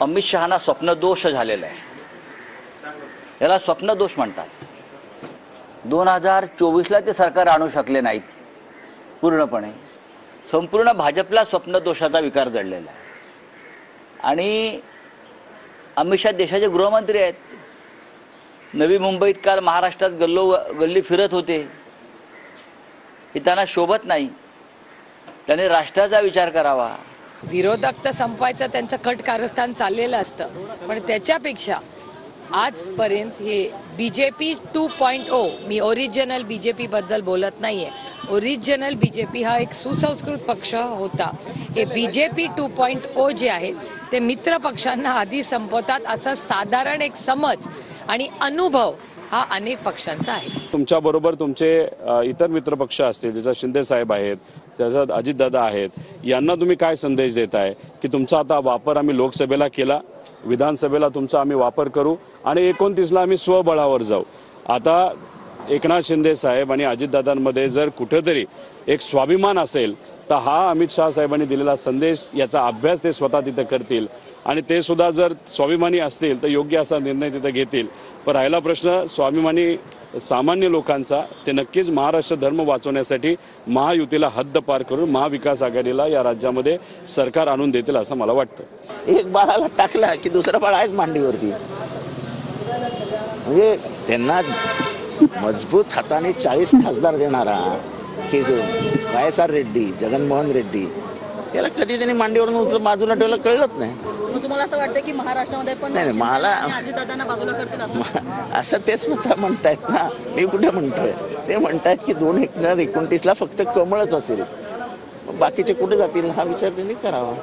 अमित शहाना स्वप्नदोष झालेला आहे. याला स्वप्नदोष म्हणतात. 2024ला ते सरकार आणू शकले नाहीत पूर्णपणे. संपूर्ण भाजपला स्वप्नदोषाचा विकार जडलेला आहे. आणि अमित शहा देशाचे गृहमंत्री आहेत. नवी मुंबईत काल महाराष्ट्रात गल्ली फिरत होते. हे त्यांना शोभत नाही. त्याने राष्ट्राचा विचार करावा. विरोधक तर संपवायचं त्यांचं कट कारस्थान चाललेलं असतं, पण त्याच्यापेक्षा आजपर्यंत हे बीजेपी 2.0, मी ओरिजिनल बीजेपी बद्दल बोलत नाहीये. ओरिजिनल बीजेपी हा एक सुसंस्कृत पक्ष होता. हे बीजेपी 2.0 जे आहे ते मित्र पक्षांना आधी संपवतात असं साधारण एक समज आणि अनुभव हा अनेक पक्षांचा आहे. तुमच्या बरोबर तुमचे इतर मित्र पक्ष असतील, ज्याच्यात शिंदे साहेब आहेत, त्याच्यात अजितदादा आहेत, यांना तुम्ही काय संदेश देताय की तुमचा आता वापर आम्ही लोकसभेला केला, विधानसभेला तुमचा आम्ही वापर करू आणि 29ला आम्ही स्वबळावर जाऊ. आता एकनाथ शिंदे साहेब आणि अजितदादांमध्ये जर कुठेतरी एक स्वाभिमान असेल तर हा अमित शहा साहेबांनी दिलेला संदेश, याचा अभ्यास ते स्वतः तिथे करतील आणि ते सुद्धा जर स्वाभिमानी असतील तर योग्य असा निर्णय तिथे घेतील. पण राहिला प्रश्न स्वाभिमानी सामान्य लोकांचा, ते नक्कीच महाराष्ट्र धर्म वाचवण्यासाठी महायुतीला हद्द पार करून महाविकास आघाडीला या राज्यामध्ये सरकार आणून देतील असं मला वाटतं. एक बाळाला टाकला की दुसरा बाळ आहेच मांडीवरती. म्हणजे त्यांना मजबूत हाताने 40 खासदार देणारा की YSR रेड्डी, जगनमोहन रेड्डी, याला कधी त्यांनी मांडीवरून उचलून बाजूला ठेवलं कळलंच नाही. मग तुम्हाला असं वाटतं की महाराष्ट्रामध्ये पण नाही मला अजितदादांना बाजूला करतील असं ते स्वतः म्हणतायत ना, मी कुठे म्हणतोय. ते म्हणतायत की 2029ला फक्त कमळच असेल, बाकीचे कुठे जातील हा विचार त्यांनी करावा.